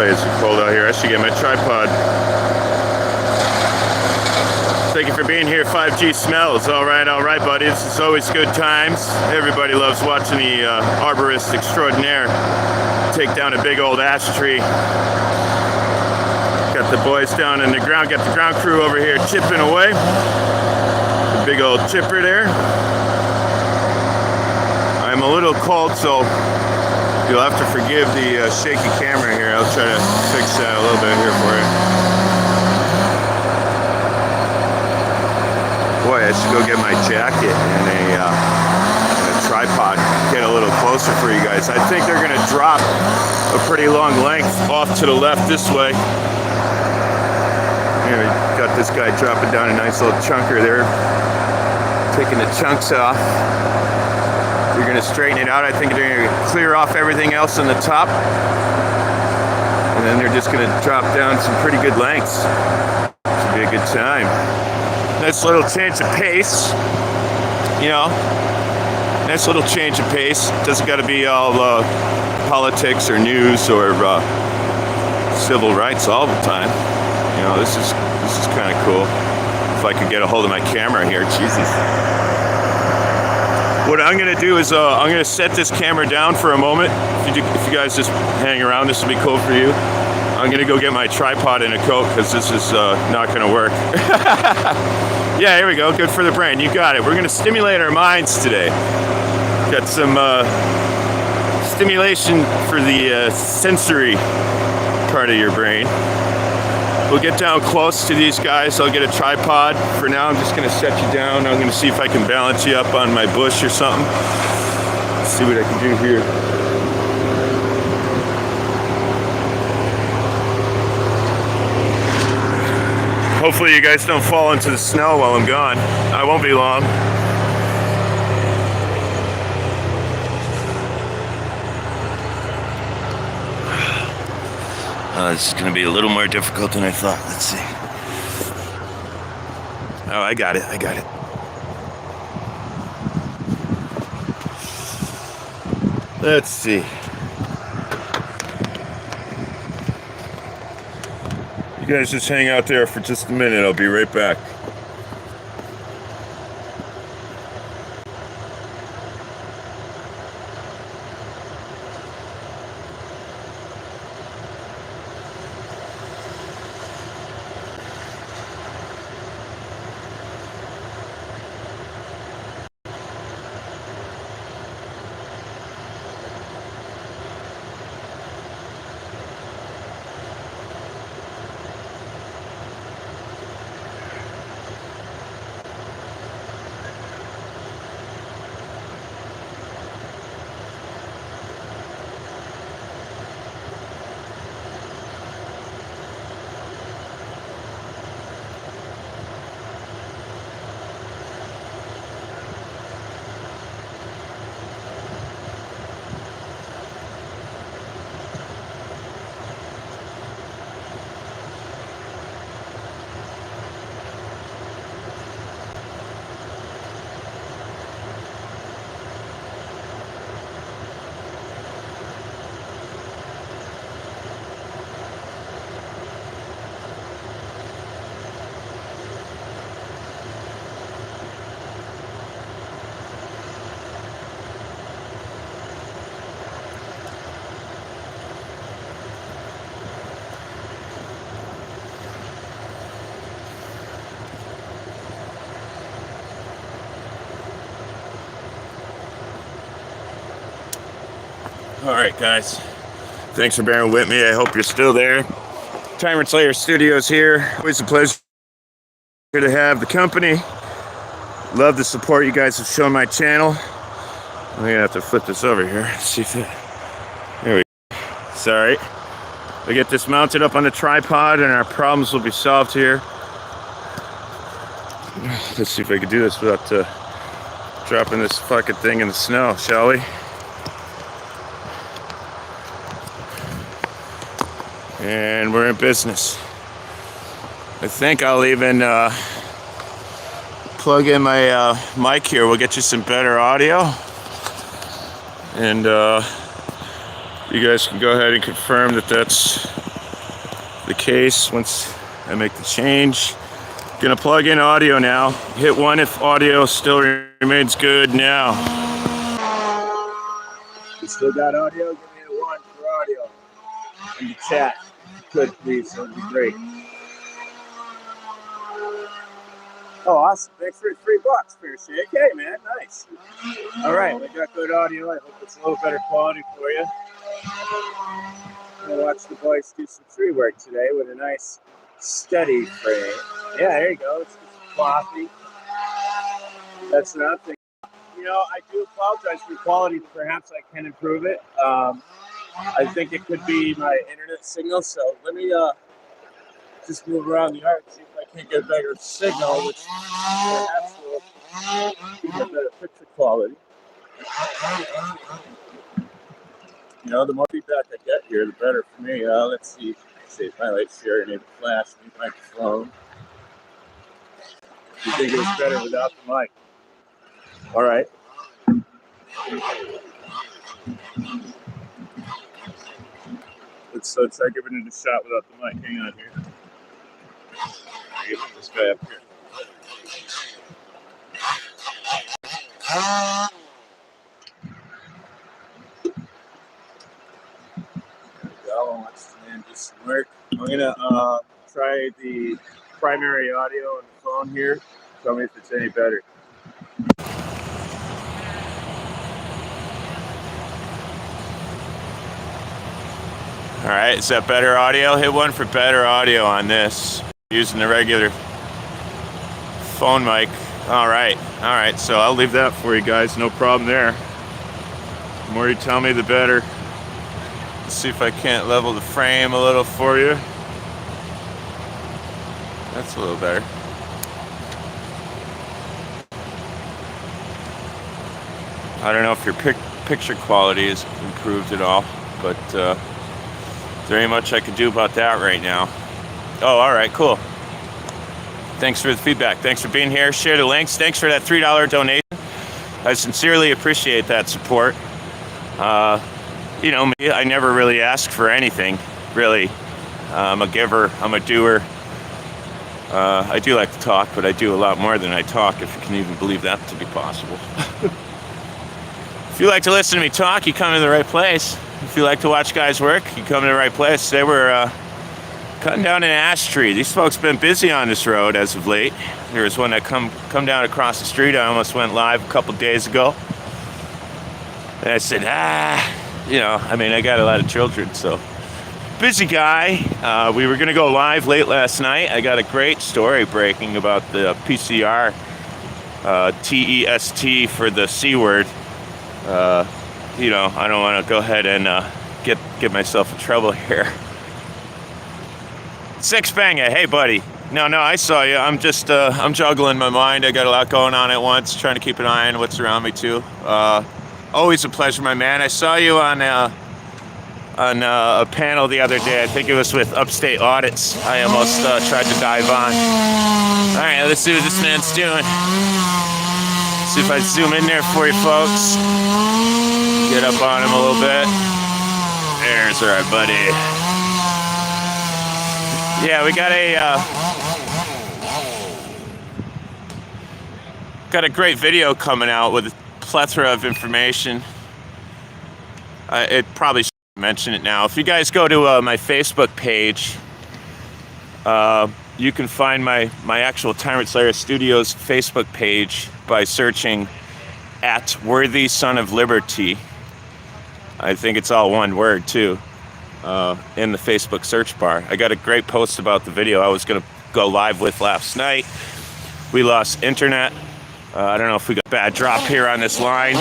is it cold out here. I should get my tripod. Thank you for being here. 5G Smells. All right, buddy. This is always good times. Everybody loves watching the arborist extraordinaire take down a big old ash tree. Got the boys down in the ground. Got the ground crew over here chipping away. The big old chipper there. I'm a little cold, so you'll have to forgive the shaky camera here. I'll try to fix that a little bit here for you. Boy, I should go get my jacket and a tripod, get a little closer for you guys. I think they're gonna drop a pretty long length off to the left this way. Here, we got this guy dropping down a nice little chunker there, taking the chunks off. They're gonna straighten it out. I think they're gonna clear off everything else on the top, and then they're just gonna drop down some pretty good lengths. Should be a good time. Nice little change of pace, you know. Nice little change of pace. Doesn't got to be all politics or news or civil rights all the time. You know, this is kind of cool. If I could get a hold of my camera here, Jesus. What I'm gonna do is I'm gonna set this camera down for a moment. If you guys just hang around, this will be cool for you. I'm gonna go get my tripod and a Coke because this is not gonna work. Yeah, here we go. Good for the brain. You got it. We're gonna stimulate our minds today. Got some stimulation for the sensory part of your brain. We'll get down close to these guys. I'll get a tripod. For now, I'm just gonna set you down. I'm gonna see if I can balance you up on my bush or something. Let's see what I can do here. Hopefully you guys don't fall into the snow while I'm gone. I won't be long. This is going to be a little more difficult than I thought. Let's see. Oh, I got it. Let's see. You guys just hang out there for just a minute. I'll be right back. All right, guys. Thanks for bearing with me. I hope you're still there. Timer Slayer Studios here. Always a pleasure to have the company. Love the support you guys have shown my channel. I'm gonna have to flip this over here. See if it. There we go. Sorry. We get this mounted up on the tripod, and our problems will be solved here. Let's see if I can do this without dropping this fucking thing in the snow, shall we? And we're in business. I think I'll even plug in my mic here. We'll get you some better audio. And you guys can go ahead and confirm that that's the case once I make the change. Gonna plug in audio now. Hit 1 if audio still remains good now. You still got audio? Give me a 1 for audio. In the chat, if you could please, that would be great. Oh, awesome. Thanks for $3, Fair Shake. Hey, man, nice. All right, we got good audio. I hope it's a little better quality for you. I'm gonna watch the boys do some tree work today with a nice steady frame. Yeah, there you go. Let's get some coffee. That's nothing. You know, I do apologize for quality. Perhaps I can improve it. I think it could be my internet signal. So let me just move around the yard and see if I can get a better signal, which perhaps will give me a better picture quality. You know, the more feedback I get here, the better for me. Let's see. Save my light share, enable flash, mute microphone. You think it was better without the mic? All right. Let's try giving it a shot without the mic. Hang on here. Get this guy up here. I'll watch the man do some work. I'm gonna try the primary audio on the phone here. Tell me if it's any better. All right, is that better audio? Hit 1 for better audio on this. Using the regular phone mic. All right, so I'll leave that for you guys, no problem there. The more you tell me, the better. Let's see if I can't level the frame a little for you. That's a little better. I don't know if your picture quality is improved at all, but there ain't much I can do about that right now. Oh, all right, cool. Thanks for the feedback. Thanks for being here. Share the links. Thanks for that $3 donation. I sincerely appreciate that support. You know me, I never really ask for anything, really. I'm a giver, I'm a doer. I do like to talk, but I do a lot more than I talk, if you can even believe that to be possible. If you like to listen to me talk, you come to the right place. If you like to watch guys work, you come to the right place. Today we're cutting down an ash tree. These folks have been busy on this road as of late. There was one that come down across the street. I almost went live a couple days ago. And I said, you know, I mean, I got a lot of children, so. Busy guy. We were going to go live late last night. I got a great story breaking about the PCR, TEST for the C word. You know, I don't want to go ahead and get myself in trouble here. Six Banger, hey buddy. No, I saw you. I'm just, I'm juggling my mind. I got a lot going on at once, trying to keep an eye on what's around me too. Always a pleasure, my man. I saw you on a panel the other day. I think it was with Upstate Audits. I almost tried to dive on. All right, let's see what this man's doing. See if I zoom in there for you folks. Get up on him a little bit. There's our buddy. Yeah, we got a great video coming out with a plethora of information. It probably should mention it now. If you guys go to my Facebook page, you can find my actual Tyrant Slayer Studios Facebook page by searching at Worthy Son of Liberty. I think it's all one word too, in the Facebook search bar. I got a great post about the video I was gonna go live with last night. We lost internet. I don't know if we got a bad drop here on this line.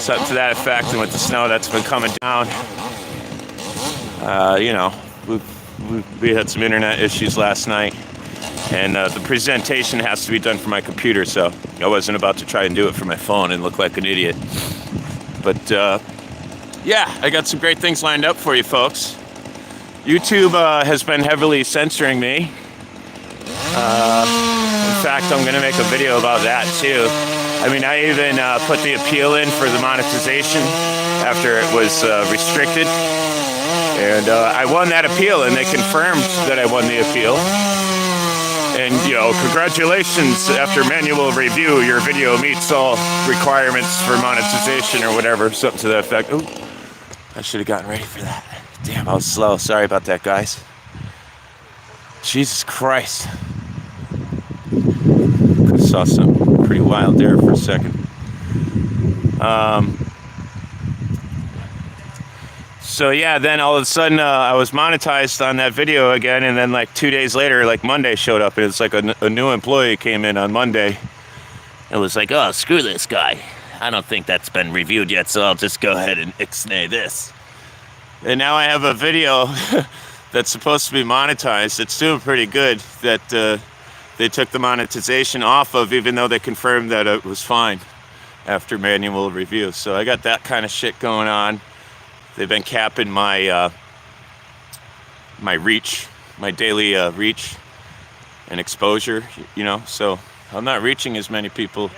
Something to that effect, and with the snow that's been coming down, you know, we had some internet issues last night, and the presentation has to be done from my computer, so I wasn't about to try and do it from my phone and look like an idiot. But yeah, I got some great things lined up for you folks. YouTube has been heavily censoring me. In fact, I'm gonna make a video about that too. I mean, I even put the appeal in for the monetization after it was restricted. And I won that appeal, and they confirmed that I won the appeal. And, you know, congratulations, after manual review, your video meets all requirements for monetization or whatever, something to that effect. Ooh, I should have gotten ready for that. Damn, I was slow. Sorry about that, guys. Jesus Christ. I saw something pretty wild there for a second. So yeah, then all of a sudden I was monetized on that video again, and then like 2 days later, like Monday showed up, and it's like a new employee came in on Monday. It was like, oh, screw this guy. I don't think that's been reviewed yet, so I'll just go ahead and ixnay this. And now I have a video that's supposed to be monetized. It's doing pretty good that they took the monetization off of, even though they confirmed that it was fine after manual review. So I got that kind of shit going on. They've been capping my my reach, my daily reach and exposure, you know, so I'm not reaching as many people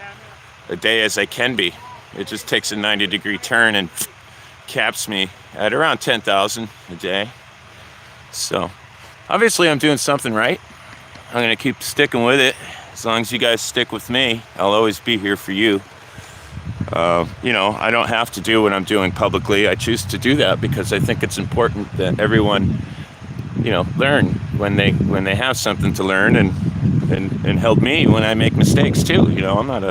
a day as I can be. It just takes a 90-degree turn and caps me at around 10,000 a day. So obviously I'm doing something right. I'm gonna keep sticking with it. As long as you guys stick with me, I'll always be here for you. You know, I don't have to do what I'm doing publicly. I choose to do that because I think it's important that everyone, you know, learn when they have something to learn, and help me when I make mistakes too. You know, I'm not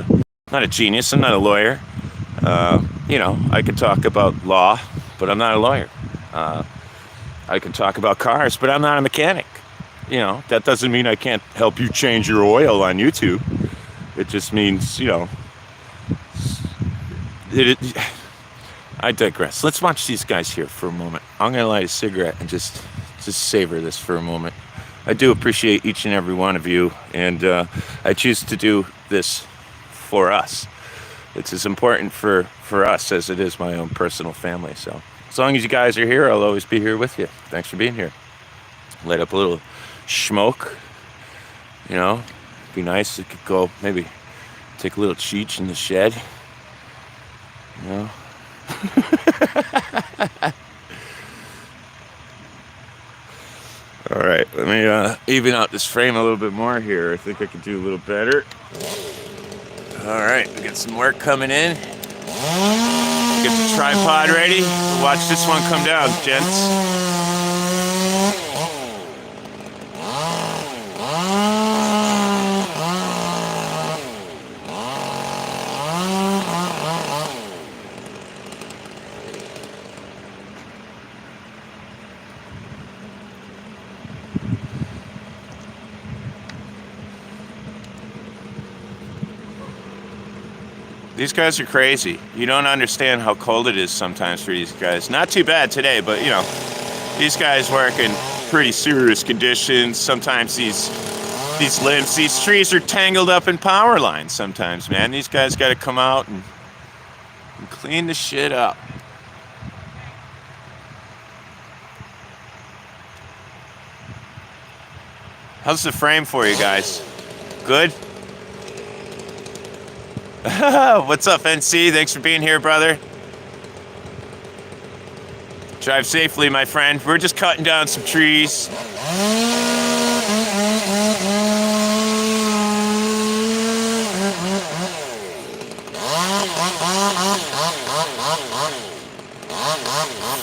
a genius. I'm not a lawyer. You know, I could talk about law, but I'm not a lawyer. I can talk about cars, but I'm not a mechanic. You know, that doesn't mean I can't help you change your oil on YouTube. It just means, you know, I digress. Let's watch these guys here for a moment. I'm gonna light a cigarette and just savor this for a moment. I do appreciate each and every one of you, and I choose to do this for us. It's as important for us as it is my own personal family. So as long as you guys are here, I'll always be here with you. Thanks for being here. Light up a little smoke. You know, be nice. It could go maybe take a little cheech in the shed. You know. All right, let me even out this frame a little bit more here. I think I could do a little better. All right, we got some work coming in. Get the tripod ready. Watch this one come down, gents. These guys are crazy. You don't understand how cold it is sometimes for these guys. Not too bad today, but you know, these guys work in pretty serious conditions. Sometimes these limbs, these trees are tangled up in power lines sometimes, man. These guys got to come out and clean the shit up. How's the frame for you guys? Good? What's up, NC? Thanks for being here, brother. Drive safely, my friend. We're just cutting down some trees.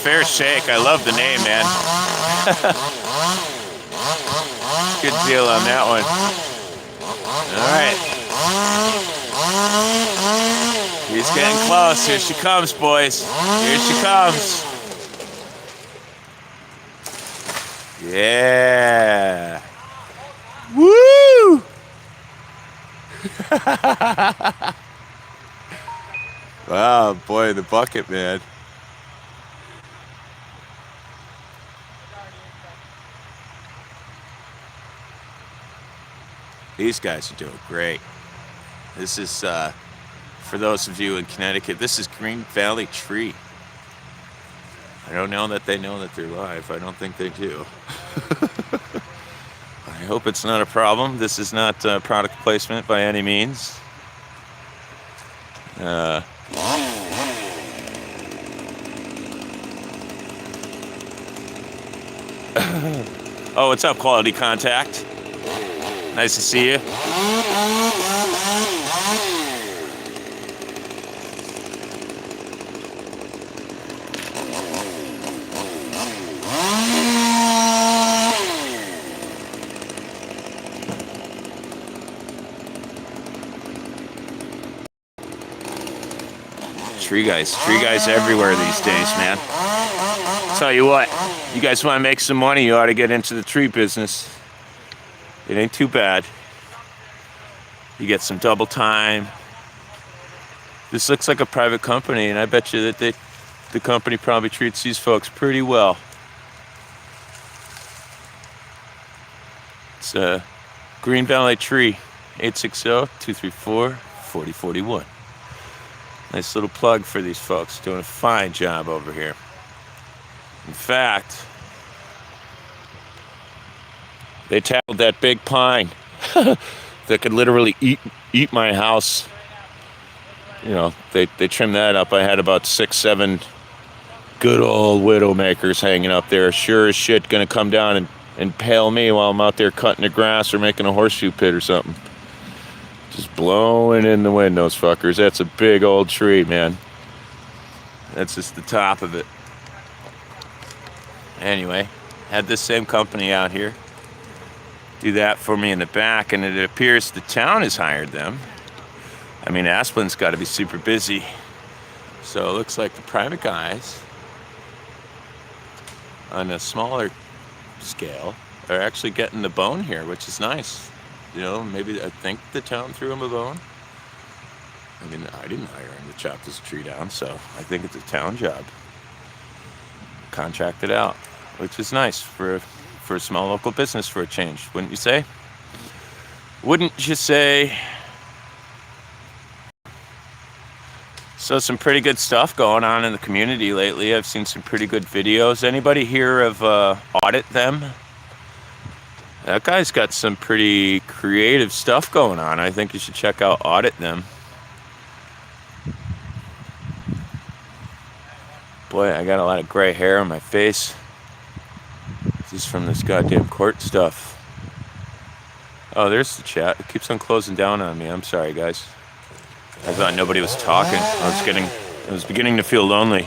Fair Shake. I love the name, man. Good deal on that one. All right. He's getting close. Here she comes, boys. Here she comes. Yeah. Woo! Wow, boy, the bucket, man. These guys are doing great. This is, for those of you in Connecticut, this is Green Valley Tree. I don't know that they know that they're live. I don't think they do. I hope it's not a problem. This is not product placement by any means. Oh, what's up, Quality Contact? Nice to see you. Tree guys everywhere these days, man. Tell you what, you guys want to make some money, you ought to get into the tree business. It ain't too bad. You get some double time. This looks like a private company, and I bet you that the company probably treats these folks pretty well. It's a Green Valley Tree, 860-234-4041. Nice little plug for these folks, doing a fine job over here. In fact, they tackled that big pine that could literally eat my house. You know, they trimmed that up. I had about 6-7 good old widowmakers hanging up there. Sure as shit gonna come down and impale me while I'm out there cutting the grass or making a horseshoe pit or something. Just blowing in the wind, those fuckers. That's a big old tree, man. That's just the top of it. Anyway, had this same company out here do that for me in the back, and it appears the town has hired them. I mean, Asplin's got to be super busy. So it looks like the private guys on a smaller scale are actually getting the bone here, which is nice. You know, maybe I think the town threw him a bone. I mean, I didn't hire him to chop this tree down, so I think it's a town job. Contracted out, which is nice for a small local business for a change, wouldn't you say? Wouldn't you say? So some pretty good stuff going on in the community lately. I've seen some pretty good videos. Anybody hear of Audit Them? That guy's got some pretty creative stuff going on. I think you should check out Audit Them. Boy, I got a lot of gray hair on my face. Just from this goddamn court stuff. Oh, there's the chat. It keeps on closing down on me. I'm sorry, guys. I thought nobody was talking. I was beginning to feel lonely.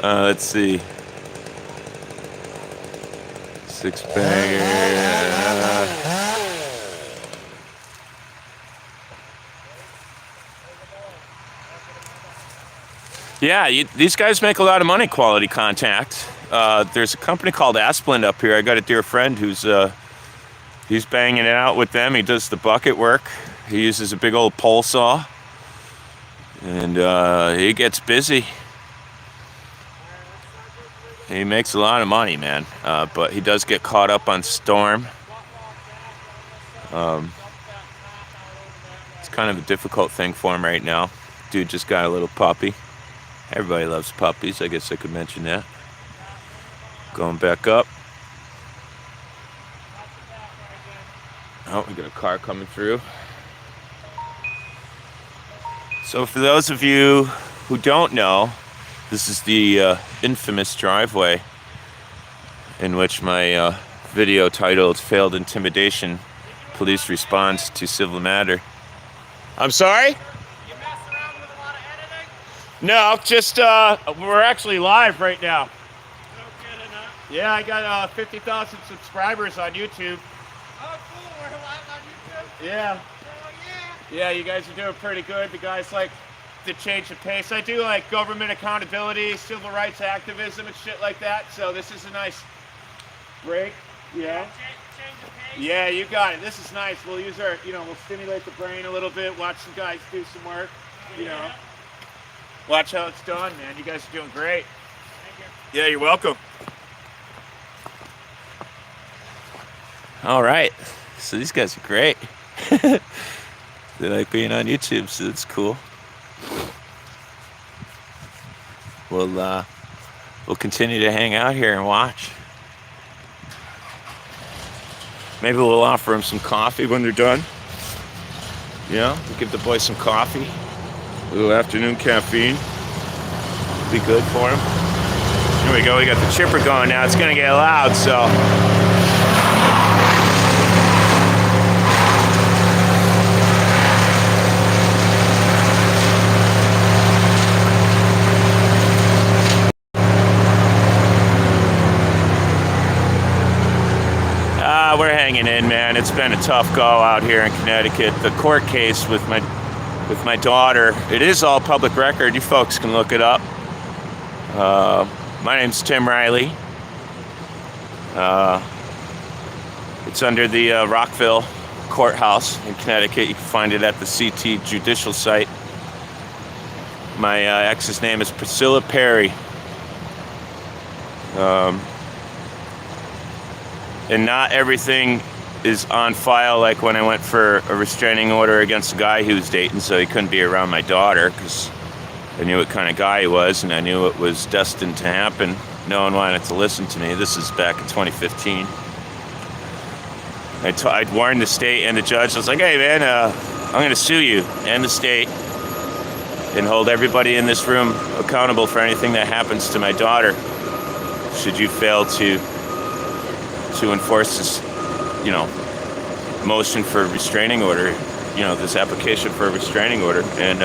Let's see. Six bagger. Yeah, these guys make a lot of money, Quality Contact. There's a company called Asplin up here. I got a dear friend who's he's banging it out with them. He does the bucket work. He uses a big old pole saw, and he gets busy. He makes a lot of money, man, but he does get caught up on storm. It's kind of a difficult thing for him right now. Dude just got a little puppy. Everybody loves puppies. I guess I could mention that. Going back up. Oh, we got a car coming through. So for those of you who don't know, this is the infamous driveway in which my video titled Failed Intimidation, Police Response to Civil Matter. I'm sorry? You mess around with a lot of editing? No, just, we're actually live right now. No kidding, huh? Yeah, I got 50,000 subscribers on YouTube. Oh, cool. We're live on YouTube? Yeah. Oh, yeah. Yeah, you guys are doing pretty good. The guys like to change the pace. I do like government accountability, civil rights activism and shit like that. So this is a nice break. Yeah. Change the pace? Yeah, you got it. This is nice. We'll use our, we'll stimulate the brain a little bit, watch some guys do some work, Watch how it's done, man. You guys are doing great. Thank you. Yeah, you're welcome. All right. So these guys are great. They like being on YouTube, so that's cool. We'll continue to hang out here and watch. Maybe we'll offer them some coffee when they're done. We'll give the boys some coffee. A little afternoon caffeine. Be good for them. we go. We got the chipper going now. It's gonna get loud, so. We're hanging in, man. It's been a tough go out here in Connecticut. The court case with my daughter, it is all public record. You folks can look it up. My name's Tim Riley. It's under the Rockville Courthouse in Connecticut. You can find it at the CT Judicial site. My ex's name is Priscilla Perry. And not everything is on file, like when I went for a restraining order against a guy he was dating, so he couldn't be around my daughter, because I knew what kind of guy he was, and I knew it was destined to happen. No one wanted to listen to me. This is back in 2015. I'd warned the state and the judge. I was like, hey, man, I'm going to sue you and the state and hold everybody in this room accountable for anything that happens to my daughter should you fail to enforce this, motion for a restraining order, this application for a restraining order. And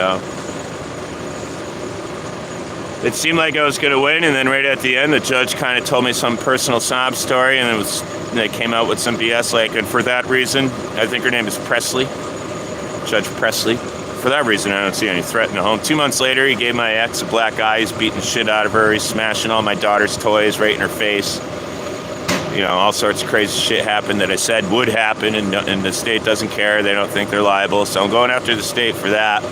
it seemed like I was going to win, and then right at the end, the judge kind of told me some personal sob story, and they came out with some BS, and for that reason, I think her name is Presley, Judge Presley. For that reason, I don't see any threat in the home. 2 months later, he gave my ex a black eye. He's beating the shit out of her. He's smashing all my daughter's toys right in her face. All sorts of crazy shit happened that I said would happen, and the state doesn't care. They don't think they're liable, so I'm going after the state for that.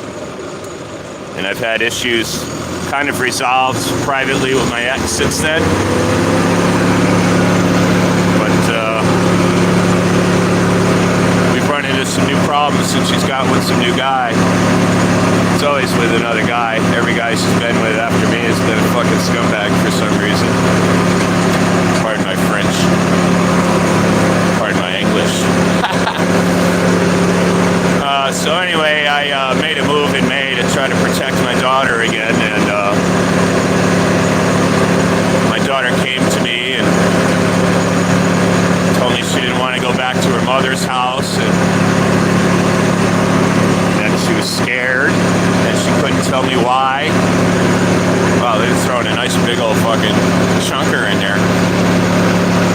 And I've had issues kind of resolved privately with my ex since then. But we've run into some new problems since she's got with some new guy. It's always with another guy. Every guy she's been with after me has been a fucking scumbag for some reason. Pardon my French. Pardon my English. So anyway, I made a move in May to try to protect my daughter again, and my daughter came to me and told me she didn't want to go back to her mother's house, and that she was scared, and she couldn't tell me why. Wow, they're throwing a nice big old fucking chunker in there.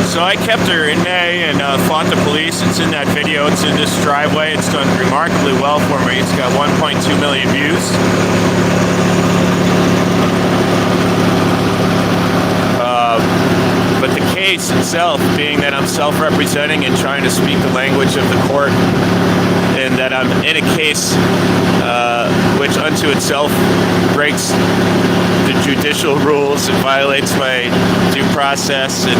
So I kept her in May and fought the police. It's in that video. It's in this driveway. It's done remarkably well for me. It's got 1.2 million views. But the case itself, being that I'm self-representing and trying to speak the language of the court, and that I'm in a case which unto itself breaks the judicial rules and violates my due process, and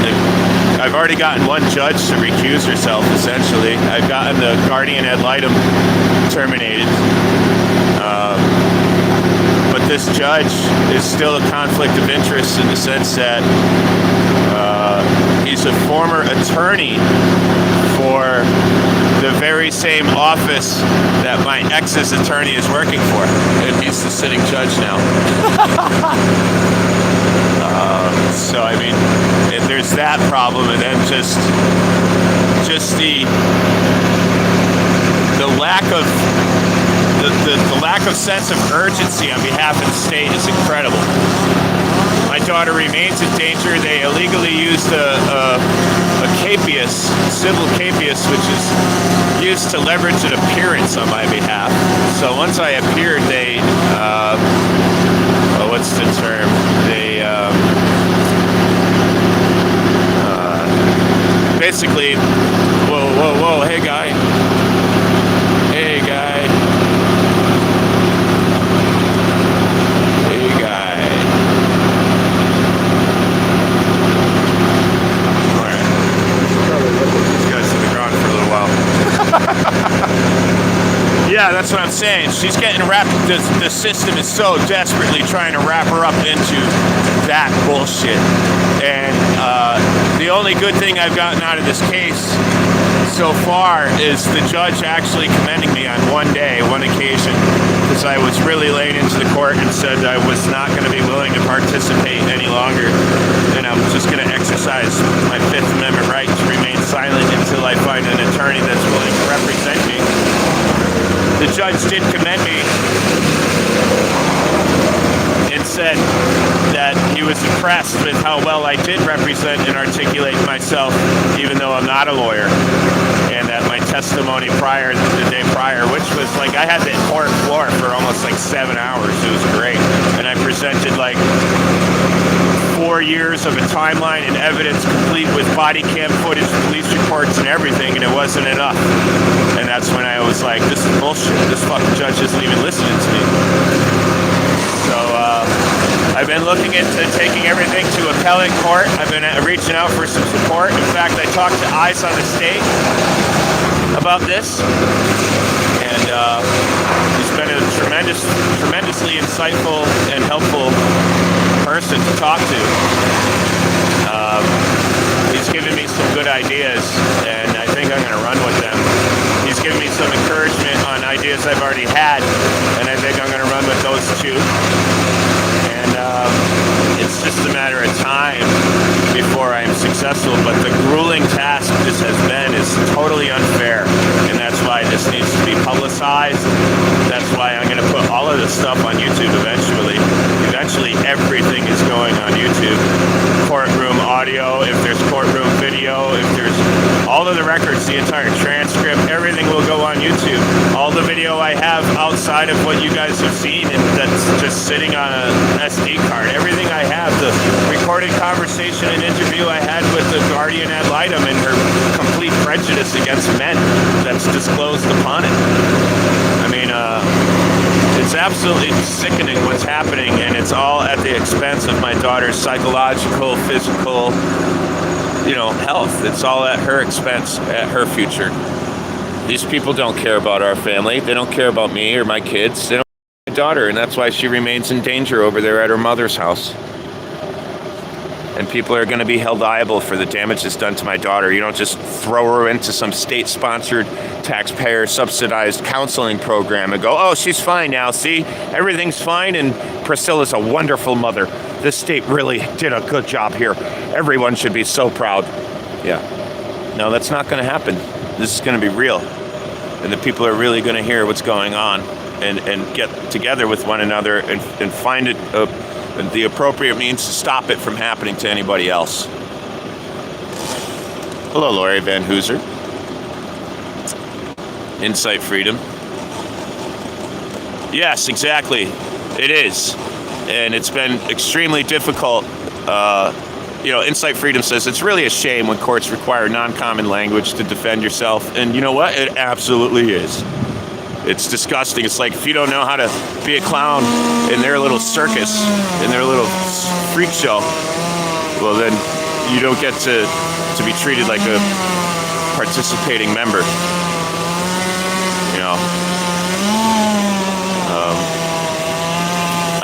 I've already gotten one judge to recuse herself, essentially. I've gotten the guardian ad litem terminated. But this judge is still a conflict of interest in the sense that he's a former attorney for the very same office that my ex's attorney is working for. And he's the sitting judge now. So I mean, there's that problem, and then just the lack of the lack of sense of urgency on behalf of the state is incredible. My daughter remains in danger. They illegally used a capias, civil capias, which is used to leverage an appearance on my behalf. So once I appeared, they, what's the term? They basically, whoa, hey guy. Yeah, that's what I'm saying. She's getting wrapped. The system is so desperately trying to wrap her up into that bullshit. And the only good thing I've gotten out of this case so far is the judge actually commending me on one occasion, because I was really laid into the court and said I was not going to be willing to participate any longer, and I'm just going to exercise my Fifth Amendment right to remain silent until I find an attorney that's willing to represent me. The judge did commend me and said that he was impressed with how well I did represent and articulate myself, even though I'm not a lawyer, and that my testimony the day prior, which was like, I had the court floor for almost like 7 hours. It was great. And I presented like 4 years of a timeline and evidence complete with body cam footage, police reports and everything, and it wasn't enough. And that's when I was like, this is bullshit. This fucking judge isn't even listening to me. So I've been looking into taking everything to appellate court. I've been reaching out for some support. In fact, I talked to Eyes on the State about this, and he's been a tremendously insightful and helpful person to talk to. He's given me some good ideas, and I think I'm going to run with them. He's given me some encouragement on ideas I've already had, and I think I'm going to run with those too. And it's just a matter of time before I am successful, but the grueling task this has been is totally unfair, and that's why this needs to be publicized. That's why I'm going to put all of this stuff on YouTube eventually. Eventually, everything is going on YouTube. Courtroom audio, if there's courtroom video, if there's all of the records, the entire transcript, everything will go on YouTube. All the video I have outside of what you guys have seen, and that's just sitting on an SD card. Everything I have, the recorded conversation and interview I had with the guardian ad litem and her complete prejudice against men that's disclosed upon it. I mean, it's absolutely sickening what's happening, and it's all at the expense of my daughter's psychological, physical, health. It's all at her expense, at her future. These people don't care about our family. They don't care about me or my kids. They don't care about my daughter, and that's why she remains in danger over there at her mother's house. And people are going to be held liable for the damages done to my daughter. You don't just throw her into some state-sponsored, taxpayer-subsidized counseling program and go, oh, she's fine now, see? Everything's fine, and Priscilla's a wonderful mother. This state really did a good job here. Everyone should be so proud. Yeah. No, that's not going to happen. This is going to be real. And the people are really going to hear what's going on and get together with one another and find it the appropriate means to stop it from happening to anybody else. Hello, Lori Van Hooser. Insight freedom. Yes, exactly. It is. And it's been extremely difficult. Insight freedom says it's really a shame when courts require non-common language to defend yourself. And you know what? It absolutely is. It's disgusting. It's like if you don't know how to be a clown in their little circus, in their little freak show, well then you don't get to be treated like a participating member.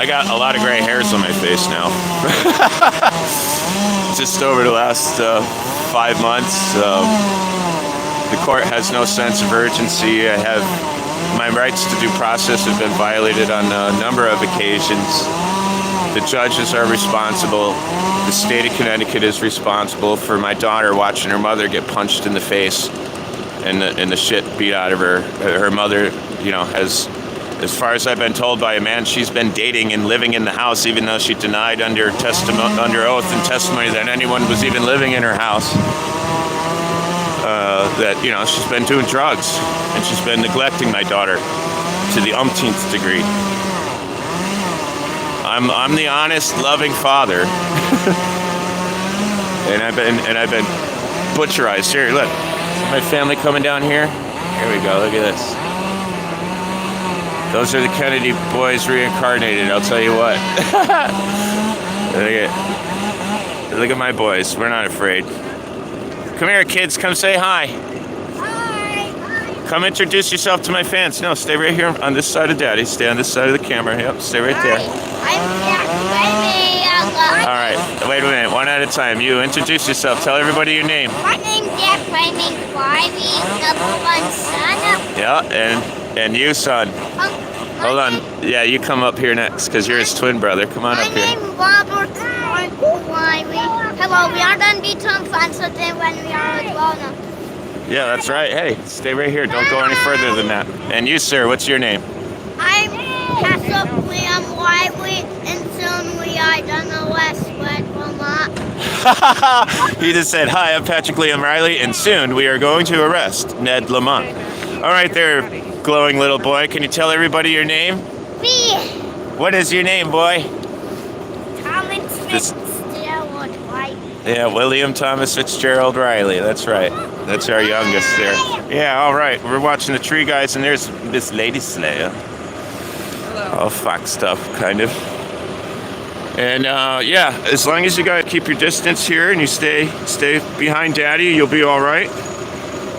I got a lot of gray hairs on my face now. Just over the last 5 months. The court has no sense of urgency. My rights to due process have been violated on a number of occasions. The judges are responsible. The state of Connecticut is responsible for my daughter watching her mother get punched in the face and the shit beat out of her. Her mother, as far as I've been told by a man she's been dating and living in the house, even though she denied under oath and testimony that anyone was even living in her house. That she's been doing drugs and she's been neglecting my daughter to the umpteenth degree. I'm the honest, loving father, and I've been butcherized. Here, look, my family coming down here. Here we go. Look at this. Those are the Kennedy boys reincarnated. I'll tell you what. Look at my boys. We're not afraid. Come here, kids. Come say hi. Hi. Come introduce yourself to my fans. No, stay right here on this side of Daddy. Stay on this side of the camera. Yep, stay right there. All right. Wait a minute. One at a time. You introduce yourself. Tell everybody your name. My name's Jack. My name's Barbie, number one son. Yeah, and you, son. Hold on. Yeah, you come up here next because you're his twin brother. Come on My up here. name is Robert Wiley. Hello, we are gonna be some fun today when we are grown-up. Yeah, that's right. Hey, stay right here. Don't go any further than that. And you, sir, what's your name? I'm Pastor William Wiley, and soon we are gonna Westwood, Vermont. He just said, "Hi, I'm Patrick Liam Riley, and soon we are going to arrest Ned Lamont." All right there, glowing little boy. Can you tell everybody your name? Me, What is your name, boy? Thomas Fitzgerald Wiley. Yeah, William Thomas Fitzgerald Riley. That's right. That's our youngest there. Yeah, all right. We're watching the Tree Guys, and there's this Lady Slayer. All foxed up, kind of. And yeah, as long as you guys keep your distance here and you stay behind Daddy, you'll be all right.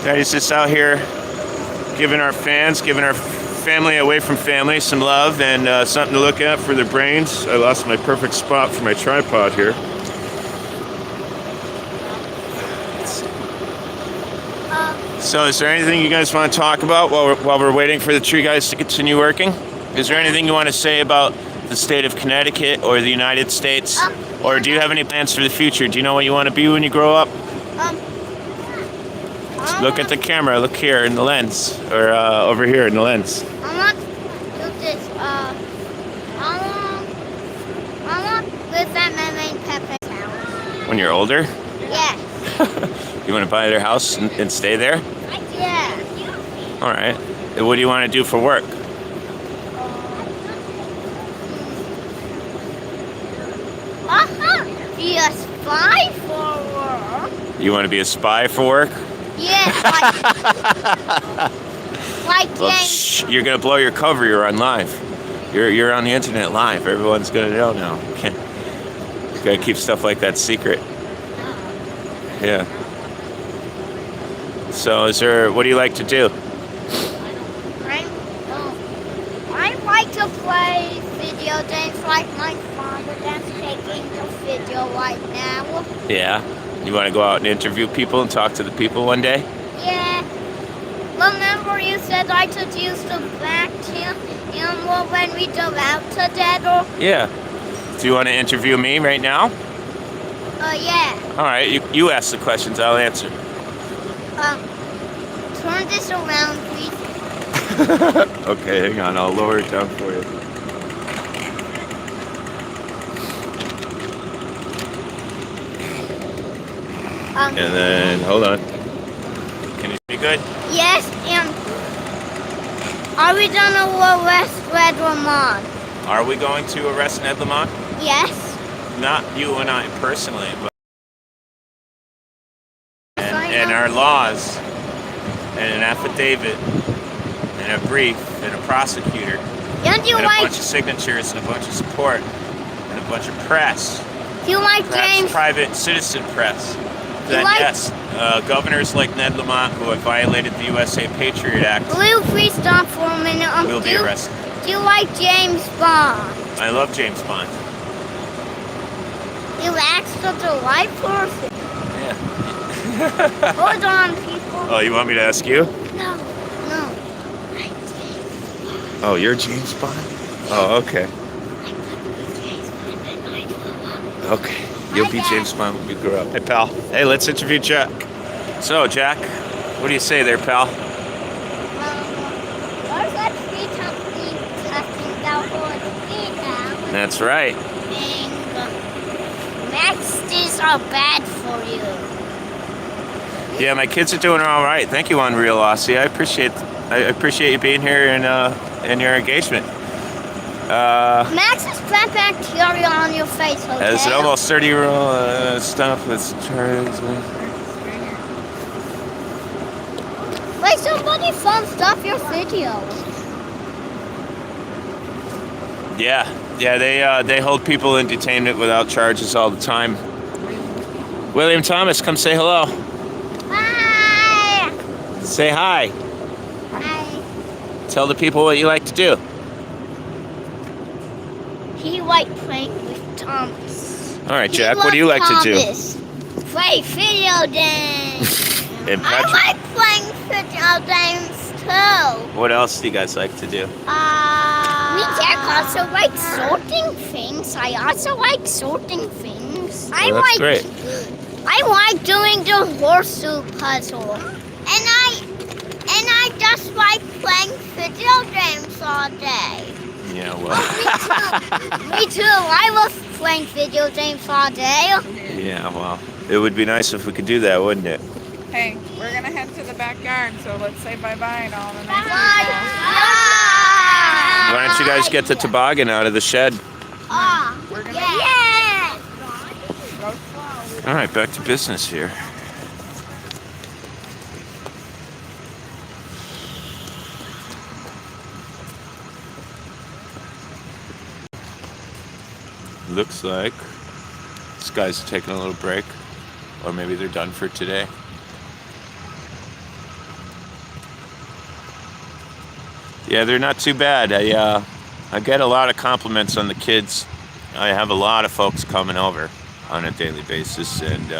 Daddy's just out here giving our fans, giving our family away from family some love and something to look at for their brains. I lost my perfect spot for my tripod here. So is there anything you guys want to talk about while we're waiting for the Tree Guys to continue working? Is there anything you want to say about the state of Connecticut or the United States? Or do you have any plans for the future? Do you know what you want to be when you grow up? Look at the camera. Look here in the lens. Or over here in the lens. I want to do this, I want to live at my main Pepper's house. When you're older? Yeah. You want to buy their house and stay there? Yeah. All right. And what do you want to do for work? Be a spy for work. You want to be a spy for work? Yes, like Well, James. shh, you're gonna blow your cover. You're on live. You're on the internet live. Everyone's gonna know now. You gotta keep stuff like that secret. Yeah. So, what do you like to do? I like to play video games like my father that's taking the video right now. Yeah. You want to go out and interview people and talk to the people one day? Yeah. Remember you said I could use the vacuum when we go out together? Yeah. Do you want to interview me right now? Yeah. All right. You ask the questions. I'll answer. Turn this around, please. Okay, hang on. I'll lower it down for you. And then, hold on. Can you see good? Yes, and are we gonna arrest Red Lamont? Are we going to arrest Ned Lamont? Yes. Not you and I personally, but and our laws, and an affidavit, and a brief, and a prosecutor, And you and a like bunch of signatures, and a bunch of support, and a bunch of press, you like perhaps James? private citizen press. Then like- yes, governors like Ned Lamont, who have violated the USA Patriot Act, Will you please stop for a minute? will be arrested. Do you like James Bond? I love James Bond. You asked the right person. Yeah. Hold on, people. Oh, you want me to ask you? No. Oh, you're James Bond? Oh, okay. Okay. You'll be James Bond when you grow up. Hey, pal. Hey, let's interview Jack. So, Jack, what do you say there, pal? Where's that tree company testing down for the tree now? That's right. And Maxes are bad for you. Yeah, my kids are doing all right. Thank you, Unreal Aussie. I appreciate you being here and your engagement. Max has plant bacteria on your face, okay? As an almost 30-year-old stuff that's Wait, somebody phone stop your video. Yeah, they hold people in detainment without charges all the time. William Thomas, come say hello. Hi! Say hi. Hi. Tell the people what you like to do. He liked playing with Thomas. All right, Jack, what do you like to do? Play video games. And I Patrick, like playing video games too. what else do you guys like to do? Mommy, Jack also likes sorting things. I also like sorting things. Well, that's great. I like doing the horseshoe puzzle. And I just like playing video games all day. Yeah, well. Me too. I love playing video games all day. Yeah, well. It would be nice if we could do that, wouldn't it? Hey, we're gonna head to the backyard, so let's say bye-bye and all the nice people. Why don't you guys get the toboggan out of the shed? We're gonna Yeah. go slow. All right, back to business here. Looks like this guy's taking a little break, or maybe they're done for today. Yeah, they're not too bad. I get a lot of compliments on the kids. I have a lot of folks coming over on a daily basis, and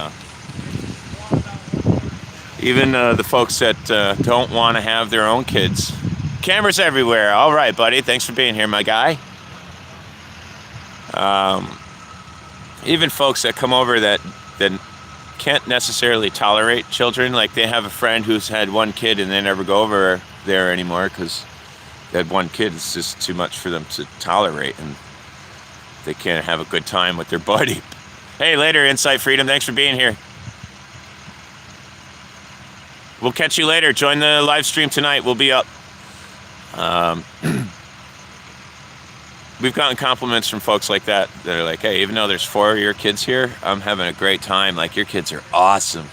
even the folks that don't want to have their own kids. Cameras everywhere. All right, buddy. Thanks for being here, my guy. Even folks that come over that can't necessarily tolerate children, like they have a friend who's had one kid and they never go over there anymore because that one kid is just too much for them to tolerate, and they can't have a good time with their buddy. Hey, later, Insight Freedom. Thanks for being here. We'll catch you later. Join the live stream tonight. We'll be up. We've gotten compliments from folks like that are like, hey, even though there's 4 of your kids here, I'm having a great time. Like, your kids are awesome.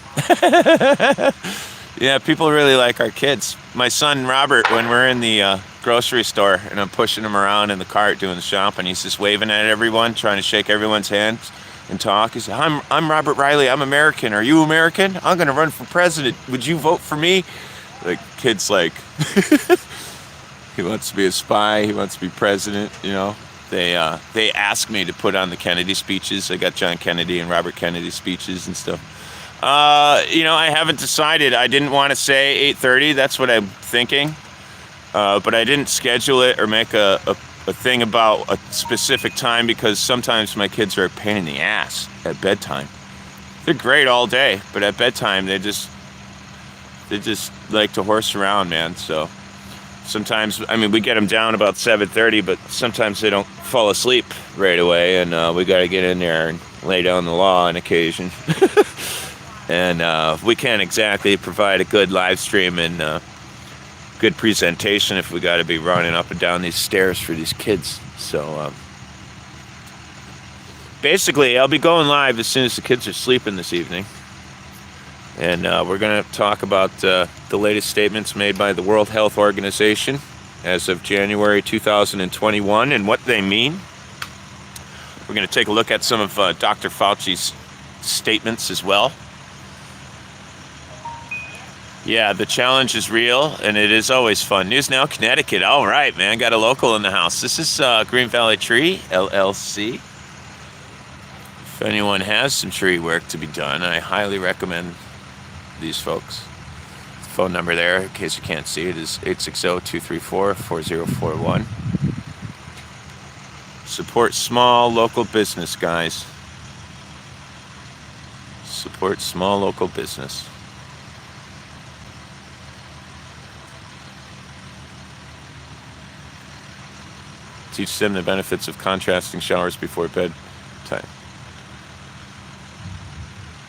Yeah, people really like our kids. My son, Robert, when we're in the grocery store and I'm pushing him around in the cart doing the shopping, he's just waving at everyone, trying to shake everyone's hands and talk. He said, I'm Robert Riley. I'm American. Are you American? I'm going to run for president. Would you vote for me? Like, kid's like, he wants to be a spy. He wants to be president, you know. They asked me to put on the Kennedy speeches. I got John Kennedy and Robert Kennedy speeches and stuff. You know, I haven't decided. I didn't want to say 8:30. That's what I'm thinking. But I didn't schedule it or make a thing about a specific time because sometimes my kids are a pain in the ass at bedtime. They're great all day, but at bedtime they just like to horse around, man. So sometimes, I mean, we get them down about 7:30, but sometimes they don't fall asleep right away, and we got to get in there and lay down the law on occasion. And we can't exactly provide a good live stream and good presentation if we got to be running up and down these stairs for these kids. So basically, I'll be going live as soon as the kids are sleeping this evening. And we're going to talk about the latest statements made by the World Health Organization as of January 2021 and what they mean. We're going to take a look at some of Dr. Fauci's statements as well. Yeah, the challenge is real, and it is always fun. News Now, Connecticut. All right, man. Got a local in the house. This is Green Valley Tree, LLC. If anyone has some tree work to be done, I highly recommend these folks. The phone number there, in case you can't see it, is 860-234-4041. Support small local business, guys. Support small local business. Teach them the benefits of contrasting showers before bedtime.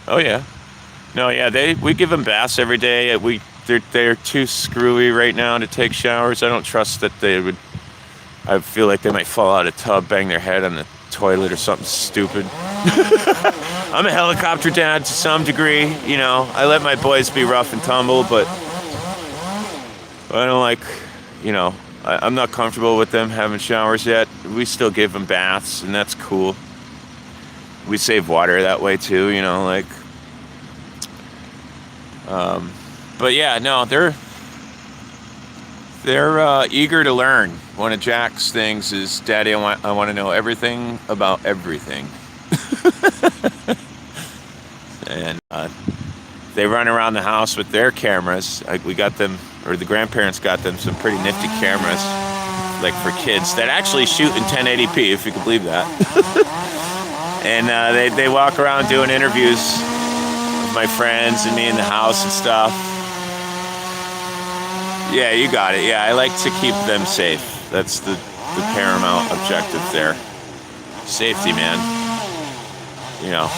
Oh yeah, no, yeah. We give them baths every day. They're too screwy right now to take showers. I don't trust that they would. I feel like they might fall out of the tub, bang their head on the toilet or something stupid. I'm a helicopter dad to some degree, you know. I let my boys be rough and tumble, but I don't like, you know. I'm not comfortable with them having showers yet. We still give them baths, and that's cool. We save water that way too, you know, like. But yeah, no, they're eager to learn. One of Jack's things is, Daddy, I want to know everything about everything. And they run around the house with their cameras. We got them, or the grandparents got them some pretty nifty cameras like for kids that actually shoot in 1080p, if you can believe that. And they walk around doing interviews with my friends and me in the house and stuff. Yeah, you got it. Yeah, I like to keep them safe. That's the paramount objective there. Safety, man. You know,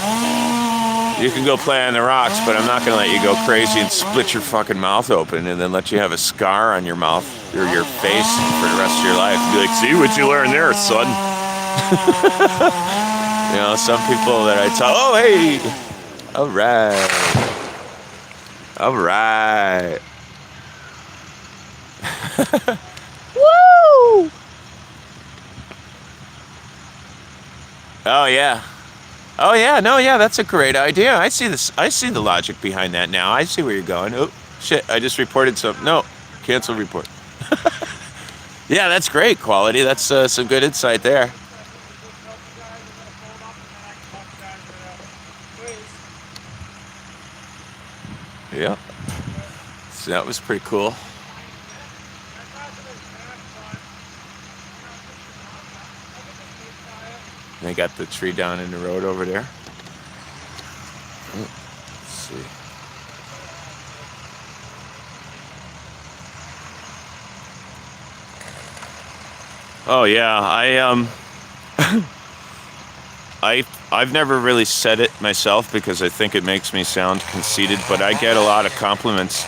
you can go play on the rocks, but I'm not going to let you go crazy and split your fucking mouth open and then let you have a scar on your mouth or your face for the rest of your life. Be like, see what you learned there, son. You know, some people that I tell, oh, hey, all right. All right. Woo! Oh yeah. Oh yeah. No, yeah, that's a great idea. I see this. I see the logic behind that now. I see where you're going. Oh shit! I just reported something. No, cancel report. Yeah, that's great quality. That's some good insight there. Yeah. So that was pretty cool. They got the tree down in the road over there. Let's see. Oh yeah, I've never really said it myself because I think it makes me sound conceited, but I get a lot of compliments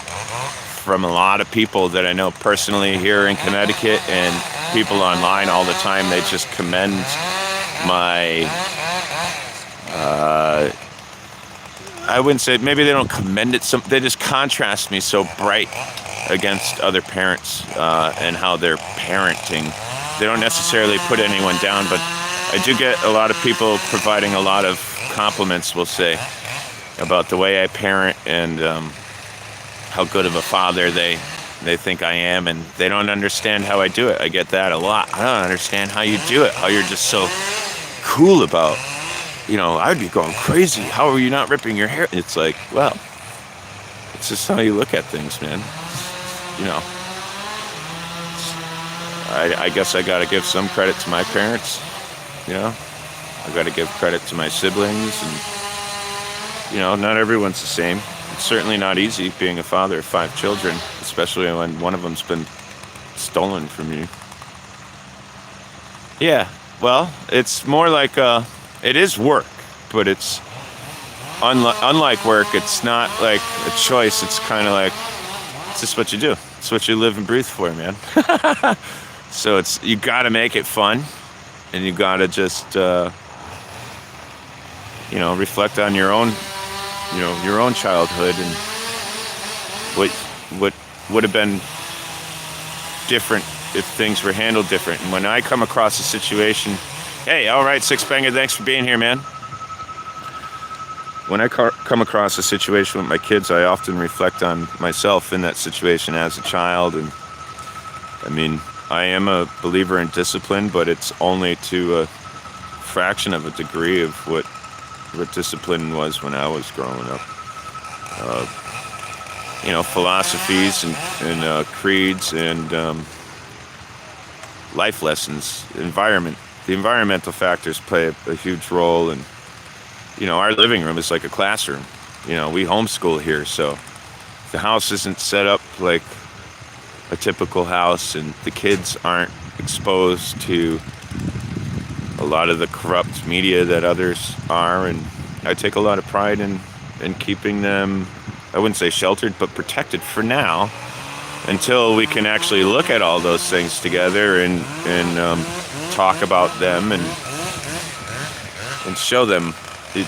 from a lot of people that I know personally here in Connecticut and people online all the time. They just commend my I wouldn't say, maybe they don't commend it, they just contrast me so bright against other parents and how they're parenting. They don't necessarily put anyone down, but I do get a lot of people providing a lot of compliments, we'll say, about the way I parent and how good of a father they think I am, and they don't understand how I do it. I get that a lot. I don't understand how you do it, how you're just so cool about, you know, I'd be going crazy. How are you not ripping your hair? It's like, well, it's just how you look at things, man. You know, I guess I got to give some credit to my parents, you know. I got to give credit to my siblings, and, you know, not everyone's the same. It's certainly not easy being a father of 5 children, especially when one of them's been stolen from you. Yeah, well, it's more like, it is work, but it's unlike work. It's not like a choice. It's kind of like, it's just what you do. It's what you live and breathe for, man. So it's, you got to make it fun, and you got to just, you know, reflect on your own, you know, your own childhood and what would have been different if things were handled different. And when I come across a situation, hey, all right, Six Banger, thanks for being here, man. When I come across a situation with my kids, I often reflect on myself in that situation as a child. And I mean, I am a believer in discipline, but it's only to a fraction of a degree of what discipline was when I was growing up. You know, philosophies and creeds and life lessons, environment. The environmental factors play a huge role, and, you know, our living room is like a classroom. You know, we homeschool here, so the house isn't set up like a typical house, and the kids aren't exposed to a lot of the corrupt media that others are, and I take a lot of pride in keeping them, I wouldn't say sheltered, but protected for now, until we can actually look at all those things together and talk about them and show them,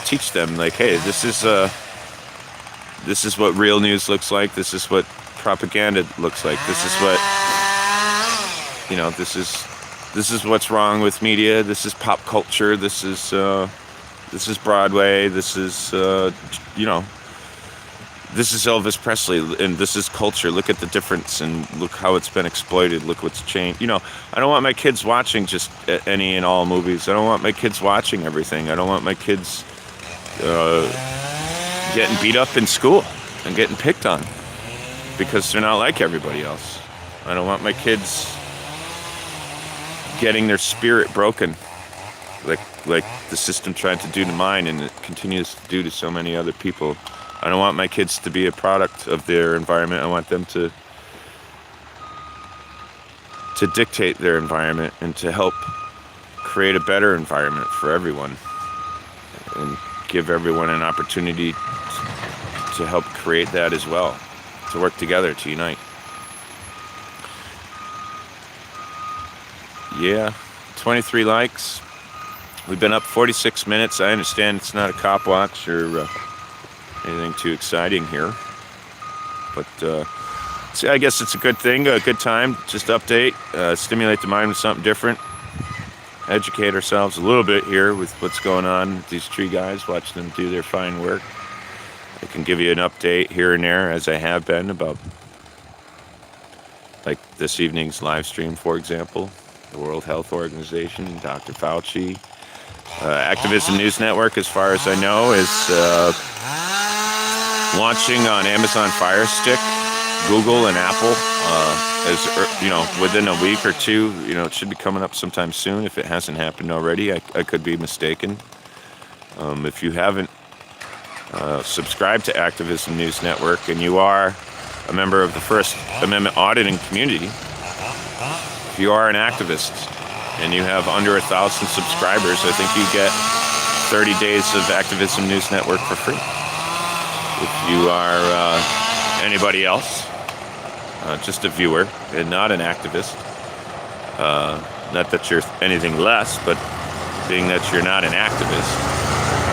teach them, like, hey, this is what real news looks like. This is what propaganda looks like. This is what, you know, this is what's wrong with media. This is pop culture. This is Broadway. This is you know, this is Elvis Presley, and this is culture. Look at the difference, and look how it's been exploited. Look what's changed. You know, I don't want my kids watching just any and all movies. I don't want my kids watching everything. I don't want my kids getting beat up in school and getting picked on because they're not like everybody else. I don't want my kids getting their spirit broken, like the system tried to do to mine, and it continues to do to so many other people. I don't want my kids to be a product of their environment. I want them to dictate their environment and to help create a better environment for everyone and give everyone an opportunity to help create that as well, to work together, to unite. Yeah, 23 likes. We've been up 46 minutes. I understand it's not a cop watch or anything too exciting here, but I guess it's a good thing, a good time. Just update, stimulate the mind with something different, educate ourselves a little bit here with what's going on with these tree guys, watch them do their fine work. I can give you an update here and there, as I have been, about like this evening's live stream, for example. The World Health Organization, Dr. Fauci. Activism News Network, as far as I know, is launching on Amazon Fire Stick, Google, and Apple. Within a week or two. It should be coming up sometime soon. If it hasn't happened already, I could be mistaken. If you haven't subscribed to Activism News Network and you are a member of the First Amendment auditing community, if you are an activist and you have under 1,000 subscribers, I think you get 30 days of Activism News Network for free. If you are anybody else, just a viewer and not an activist, not that you're anything less, but being that you're not an activist,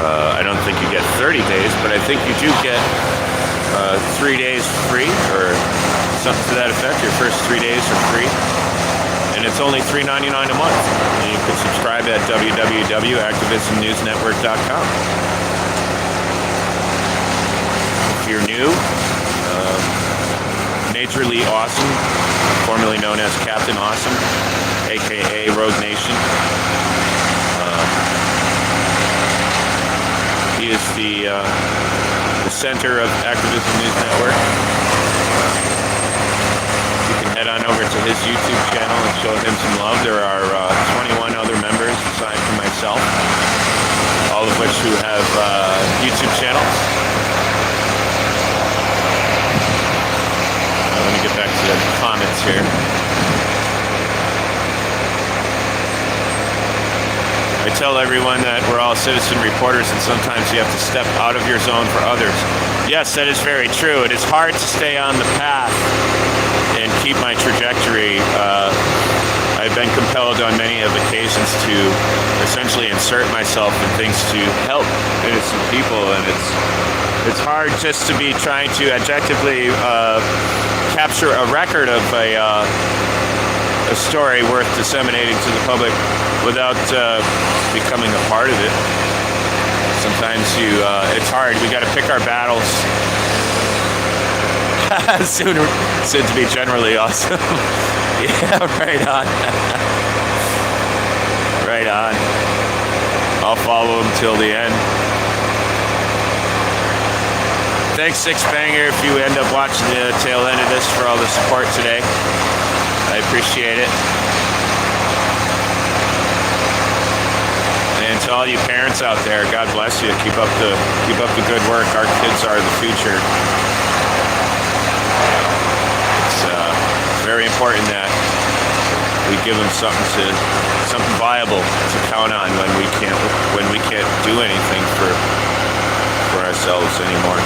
I don't think you get 30 days, but I think you do get 3 days free, or something to that effect. Your first 3 days are free. And it's only $3.99 a month. And you can subscribe at www.activismnewsnetwork.com. If you're new, Major Lee Awesome, formerly known as Captain Awesome, aka Rogue Nation. He is the center of Activism News Network. Head on over to his YouTube channel and show him some love. There are 21 other members aside from myself, all of which who have YouTube channels. Let me get back to the comments here. I tell everyone that we're all citizen reporters, and sometimes you have to step out of your zone for others. Yes, that is very true. It is hard to stay on the path and keep my trajectory. I've been compelled on many of occasions to essentially insert myself in things to help innocent people, and it's hard just to be trying to objectively capture a record of a story worth disseminating to the public without becoming a part of it. Sometimes it's hard. We got to pick our battles. soon to be generally awesome. Yeah, right on. Right on. I'll follow him till the end. Thanks, Six Banger, if you end up watching the tail end of this, for all the support today. I appreciate it. And to all you parents out there, God bless you. Keep up the good work. Our kids are the future. Very important that we give them something viable to count on when we can't do anything for ourselves anymore.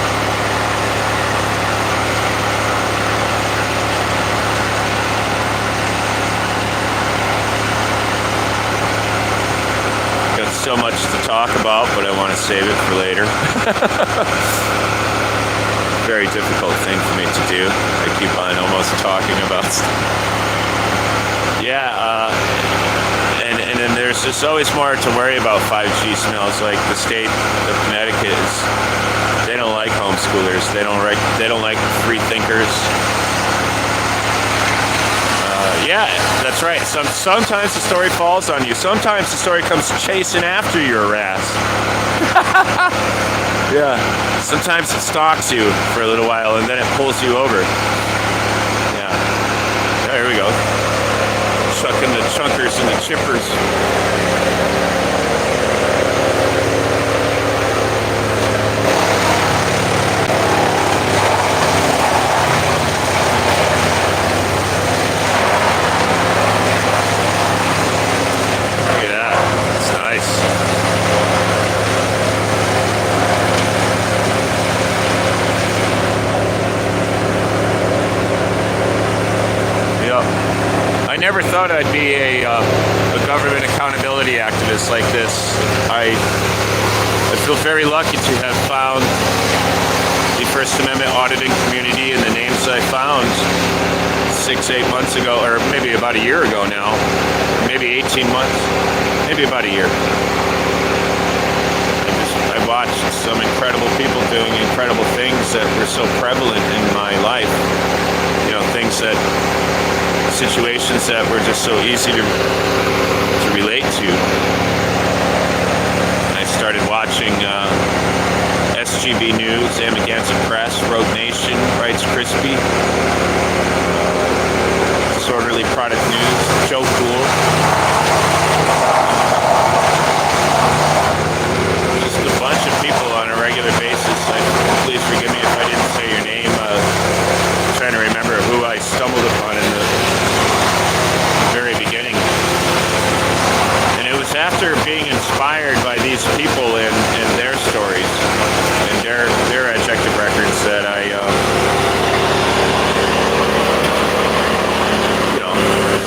Got so much to talk about, but I want to save it for later. Very difficult thing for me to do. I keep on almost talking about stuff. Yeah, and then there's just always more to worry about 5G smells. Like the state of Connecticut they don't like homeschoolers. They don't like free thinkers. Yeah, that's right. Sometimes the story falls on you. Sometimes the story comes chasing after your ass. Yeah. Sometimes it stalks you for a little while and then it pulls you over. Yeah. There we go. chucking the chunkers and the chippers. Look at that. It's nice. I never thought I'd be a government accountability activist like this. I feel very lucky to have found the First Amendment auditing community and the names I found 6-8 months ago, or maybe about a year ago now, maybe 18 months, maybe about a year. I watched some incredible people doing incredible things that were so prevalent in my life. You know, things that, situations that were just so easy to relate to. I started watching SGB News, Amagansett Press, Rogue Nation, Rights Crispy, Disorderly Product News, Joe Cool. Just a bunch of people on a regular basis. Please forgive me if I didn't say your name. I'm trying to remember who I stumbled upon in the very beginning. And it was after being inspired by these people and their stories and their adjective records that I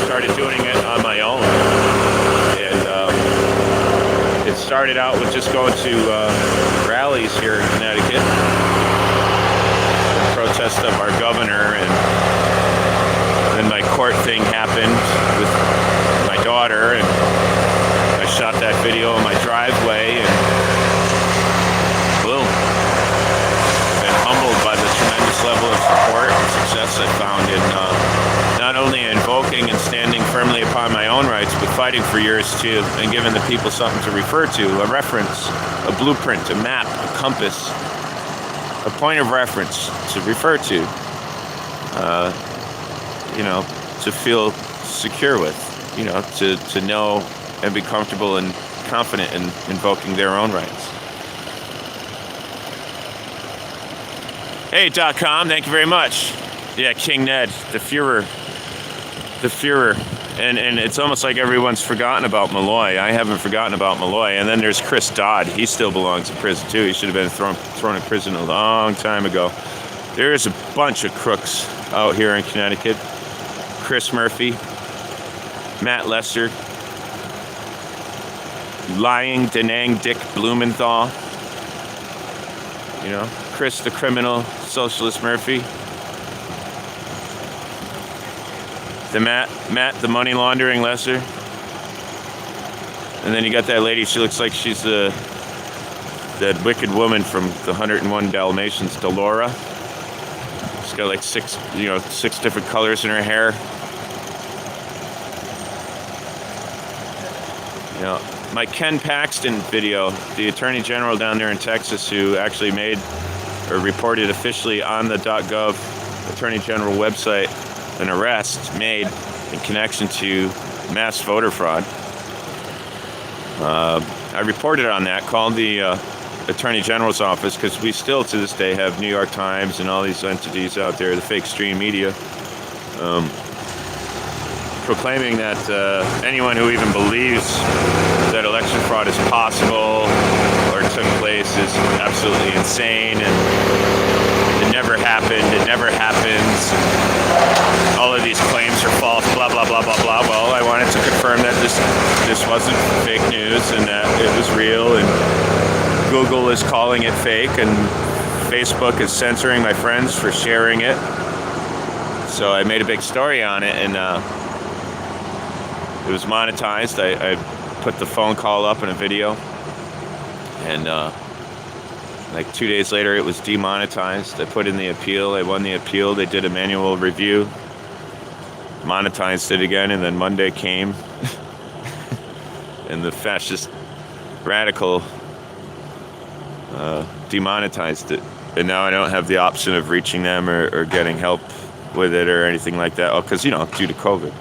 started doing it on my own. And it started out with just going to rallies here in Connecticut in protest of our governor, and then my court thing happened with my daughter, and I shot that video in my driveway, and boom. Been humbled by the tremendous level of support and success I found in not only invoking and standing firmly upon my own rights, but fighting for yours too, and giving the people something to refer to, a reference, a blueprint, a map, a compass, a point of reference to refer to. You know, to feel secure with, you know, to know and be comfortable and confident in invoking their own rights. Hey.com, thank you very much. Yeah, King Ned, the Fuhrer. And it's almost like everyone's forgotten about Malloy. I haven't forgotten about Malloy. And then there's Chris Dodd. He still belongs in prison too. He should have been thrown in prison a long time ago. There is a bunch of crooks out here in Connecticut. Chris Murphy, Matt Lesser, lying Denang Dick Blumenthal, you know, Chris the criminal, Socialist Murphy, the Matt the money laundering Lesser, and then you got that lady, she looks like she's that wicked woman from the 101 Dalmatians, Delora. She's got like 6 different colors in her hair. You know, my Ken Paxton video, the Attorney General down there in Texas, who actually made or reported officially on the .gov Attorney General website an arrest made in connection to mass voter fraud. I reported on that, called the Attorney General's office, because we still to this day have New York Times and all these entities out there, the fake stream media, proclaiming that anyone who even believes that election fraud is possible or took place is absolutely insane, and it never happened, it never happens, all of these claims are false, blah, blah, blah, blah, blah. Well, I wanted to confirm that this wasn't fake news and that it was real, and Google is calling it fake, and Facebook is censoring my friends for sharing it. So I made a big story on it, and it was monetized. I put the phone call up in a video, and like 2 days later it was demonetized. I put in the appeal, I won the appeal, they did a manual review, monetized it again, and then Monday came and the fascist radical demonetized it, and now I don't have the option of reaching them or getting help with it or anything like that. Oh, because, you know, due to COVID.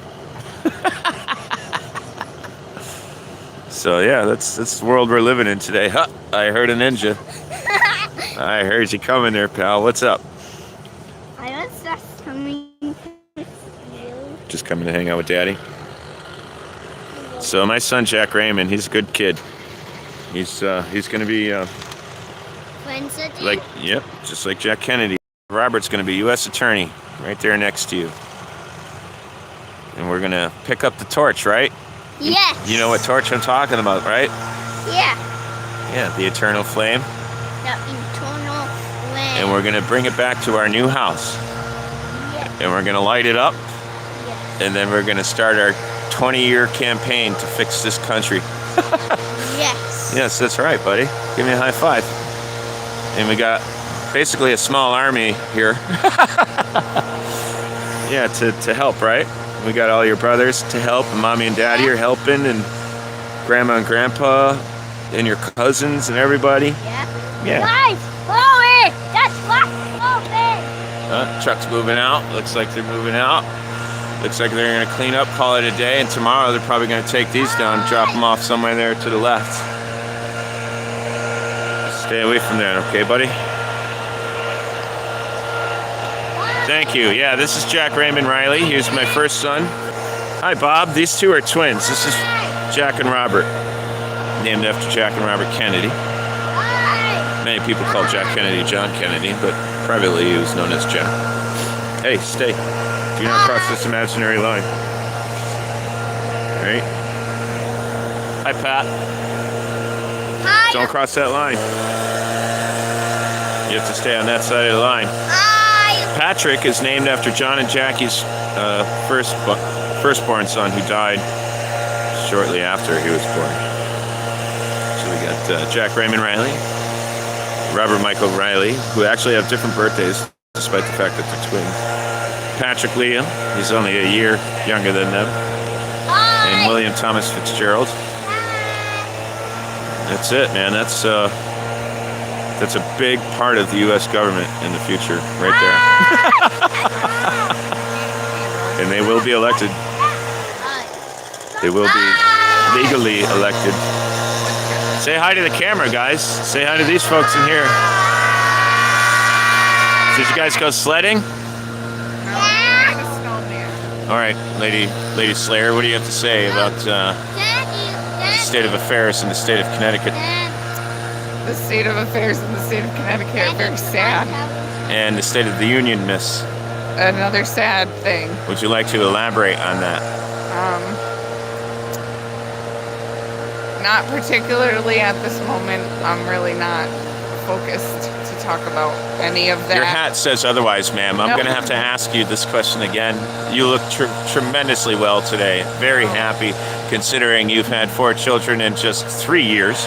So yeah, that's the world we're living in today. Huh, I heard a ninja. I heard you coming there, pal. What's up? I was just coming to you. Just coming to hang out with Daddy. So my son Jack Raymond, he's a good kid. He's gonna be Wednesday? like, yep, just like Jack Kennedy. Robert's gonna be U.S. Attorney right there next to you, and we're gonna pick up the torch, right? Yes. You know what torch I'm talking about, right? Yeah. Yeah, the eternal flame. The eternal flame. And we're gonna bring it back to our new house, Yes. and we're gonna light it up, Yes. and then we're gonna start our 20-year campaign to fix this country. Yes. Yes, that's right, buddy. Give me a high five. And we got basically a small army here. Yeah, to help, right? We got all your brothers to help, and mommy and daddy are helping, and grandma and grandpa, and your cousins and everybody. Yeah. Yeah. Guys, forward! That's what forward! Truck's moving out. Looks like they're moving out. Looks like they're gonna clean up, call it a day, and tomorrow they're probably gonna take these down, drop them off somewhere there to the left. Stay away from that, okay, buddy? Thank you. Yeah, this is Jack Raymond Riley. Here's my first son. Hi, Bob. These two are twins. This is Jack and Robert, named after Jack and Robert Kennedy. Many people call Jack Kennedy John Kennedy, but privately he was known as Jack. Hey, stay. Do not cross this imaginary line. All right? Hi, Pat. Hi. Don't cross that line. You have to stay on that side of the line. Hi. Patrick is named after John and Jackie's firstborn son, who died shortly after he was born. So we got Jack Raymond Riley, Robert Michael Riley, who actually have different birthdays, despite the fact that they're twins. Patrick Liam, he's only a year younger than them, and William Thomas Fitzgerald. That's it, man. That's a big part of the U.S. government in the future, right there. And they will be elected. They will be legally elected. Say hi to the camera, guys. Say hi to these folks in here. Did you guys go sledding? All right, Lady Slayer, what do you have to say about the state of affairs in the state of Connecticut? The state of affairs in the state of Connecticut are very sad. And the State of the Union, miss. Another sad thing. Would you like to elaborate on that? Not particularly at this moment. I'm really not focused to talk about any of that. Your hat says otherwise, ma'am. I'm No. going to have to ask you this question again. You look tremendously well today. Very happy, considering you've had 4 children in just 3 years.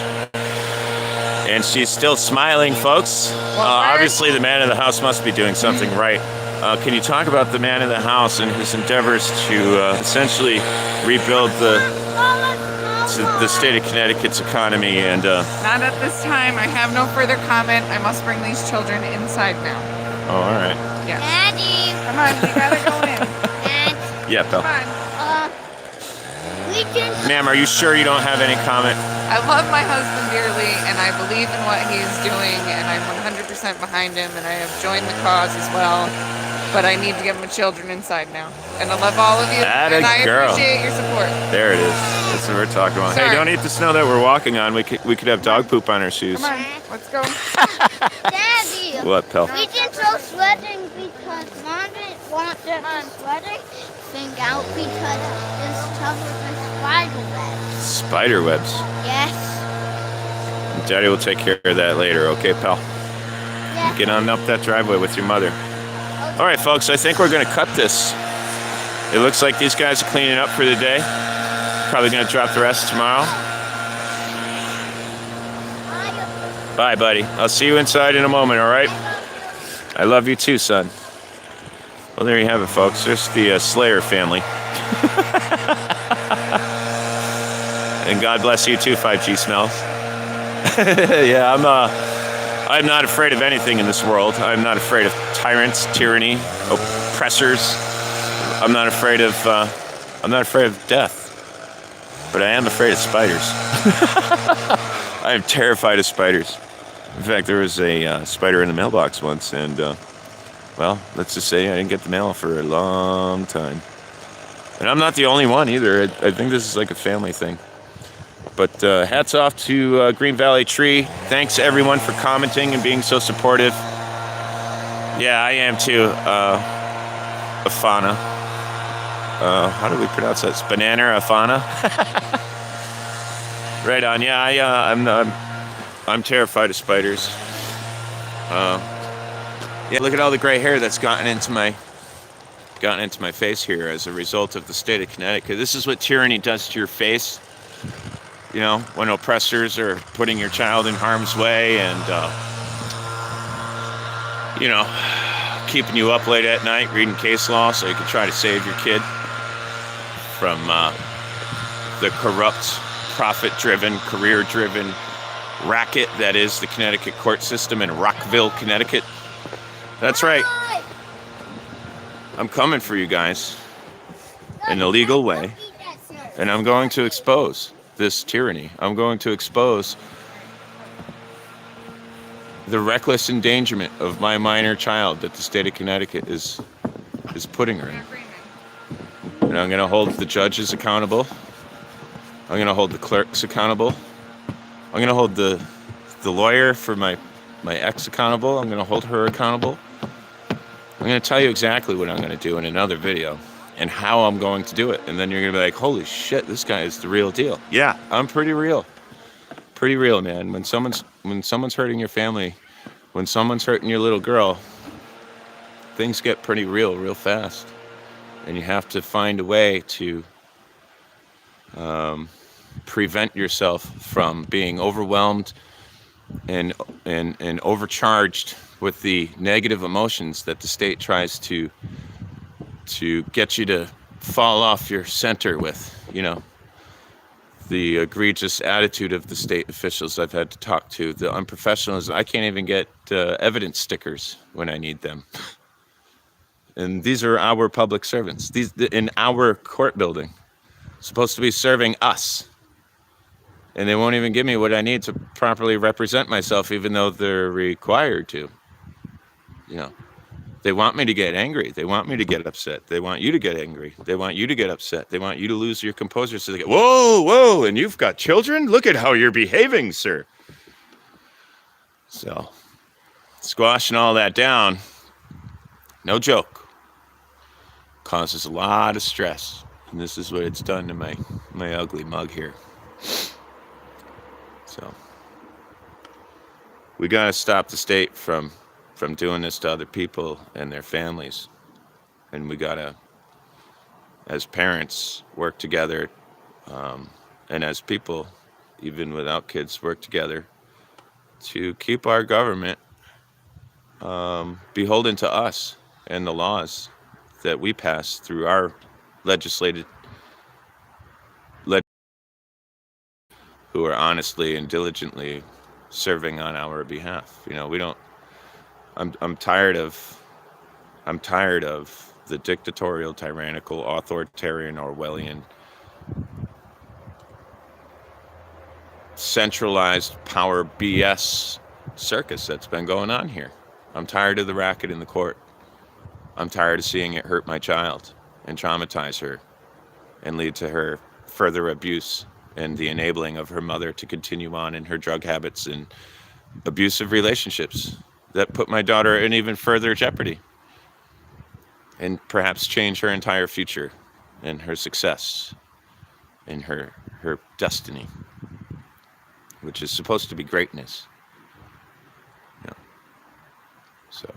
And she's still smiling, folks. Obviously, the man of the house must be doing something right. Can you talk about the man of the house and his endeavors to essentially rebuild the state of Connecticut's economy? And Not at this time. I have no further comment. I must bring these children inside now. oh, all right. Yes. Daddy. Come on, we gotta go in. And, Yeah, pal. Come on. we can... Ma'am, are you sure you don't have any comment? I love my husband dearly, and I believe in what he is doing, and I'm 100% behind him, and I have joined the cause as well. But I need to get my children inside now. And I love all of you, Atta and I girl. appreciate your support. There it is. That's what we're talking about. Hey, Sorry. don't eat the snow that we're walking on. We could have dog poop on our shoes. Come on, let's go. Daddy. What, pal? We didn't go sledding because Mom didn't want the sledding thing out because it's covered with spider webs. Spider webs. Yes. Daddy will take care of that later, okay, pal? Yes. Get on up that driveway with your mother. All right, folks, I think we're going to cut this. It looks like these guys are cleaning up for the day. Probably going to drop the rest tomorrow. Bye, buddy. I'll see you inside in a moment, all right? I love you too, son. Well, there you have it, folks. There's the Slayer family. And God bless you too, 5G Smells. Yeah, I'm not afraid of anything in this world. I'm not afraid of tyrants, tyranny, oppressors. I'm not afraid of death. but I am afraid of spiders. I am terrified of spiders. In fact, there was a spider in the mailbox once, and, well, let's just say I didn't get the mail for a long time. And I'm not the only one either. I think this is like a family thing. But hats off to Green Valley Tree. Thanks, everyone, for commenting and being so supportive. Yeah, I am too. Afana. How do we pronounce that? It's banana Afana? Right on. Yeah, I'm terrified of spiders. Yeah, look at all the gray hair that's gotten into my face here as a result of the state of Connecticut. This is what tyranny does to your face. You know, when oppressors are putting your child in harm's way and, you know, keeping you up late at night reading case law so you can try to save your kid from the corrupt, profit-driven, career-driven racket that is the Connecticut court system in Rockville, Connecticut. That's right. I'm coming for you guys in a legal way, and I'm going to expose this tyranny. I'm going to expose the reckless endangerment of my minor child that the state of Connecticut is putting her in. And I'm going to hold the judges accountable. I'm going to hold the clerks accountable. I'm going to hold the lawyer for my ex accountable. I'm going to hold her accountable. I'm going to tell you exactly what I'm going to do in another video and how I'm going to do it. And then you're going to be like, holy shit, this guy is the real deal. Yeah, I'm pretty real. Pretty real, man. When someone's hurting your family, when someone's hurting your little girl, things get pretty real fast. And you have to find a way to prevent yourself from being overwhelmed and overcharged with the negative emotions that the state tries to get you to fall off your center with, you know, the egregious attitude of the state officials I've had to talk to, the unprofessionalism. I can't even get evidence stickers when I need them. And these are our public servants, these in our court building, supposed to be serving us. And they won't even give me what I need to properly represent myself, even though they're required to. You know, they want me to get angry. They want me to get upset. They want you to get angry. They want you to get upset. They want you to lose your composure. So they go, whoa, and you've got children? Look at how you're behaving, sir. So, squashing all that down, no joke, causes a lot of stress. And this is what it's done to my ugly mug here. So, we got to stop the state from doing this to other people and their families. And we got to, as parents, work together, and as people, even without kids, work together to keep our government beholden to us and the laws that we pass through our who are honestly and diligently serving on our behalf. You know, we don't. I'm tired of the dictatorial, tyrannical, authoritarian, Orwellian, centralized power BS circus that's been going on here. I'm tired of the racket in the court. I'm tired of seeing it hurt my child and traumatize her and lead to her further abuse and the enabling of her mother to continue on in her drug habits and abusive relationships that put my daughter in even further jeopardy and perhaps change her entire future and her success and her destiny, which is supposed to be greatness. Yeah. So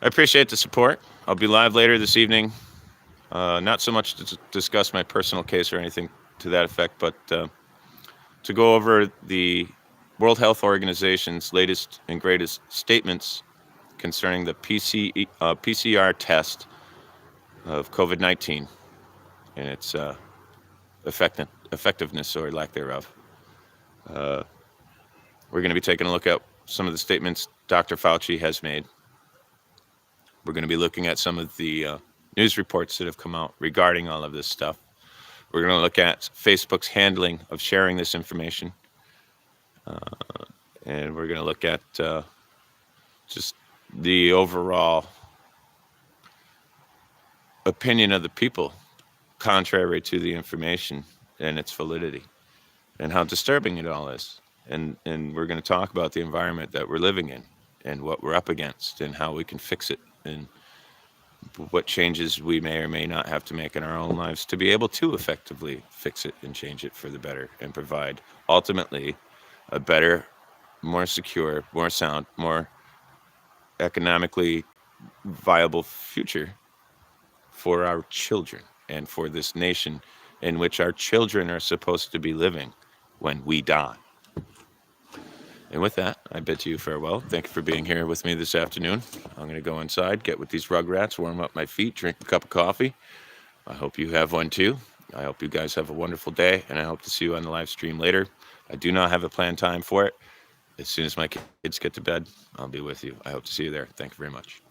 I appreciate the support. I'll be live later this evening. Not so much to discuss my personal case or anything to that effect, but to go over the World Health Organization's latest and greatest statements concerning the PCR test of COVID-19 and its effectiveness or lack thereof. We're going to be taking a look at some of the statements Dr. Fauci has made. We're going to be looking at some of the news reports that have come out regarding all of this stuff. We're going to look at Facebook's handling of sharing this information. And we're going to look at just the overall opinion of the people contrary to the information and its validity, and how disturbing it all is. And we're going to talk about the environment that we're living in and what we're up against and how we can fix it, and what changes we may or may not have to make in our own lives to be able to effectively fix it and change it for the better, and provide ultimately a better, more secure, more sound, more economically viable future for our children and for this nation in which our children are supposed to be living when we die. And with that, I bid you farewell. Thank you for being here with me this afternoon. I'm going to go inside, get with these rugrats, warm up my feet, drink a cup of coffee. I hope you have one too. I hope you guys have a wonderful day, and I hope to see you on the live stream later. I do not have a planned time for it. As soon as my kids get to bed, I'll be with you. I hope to see you there. Thank you very much.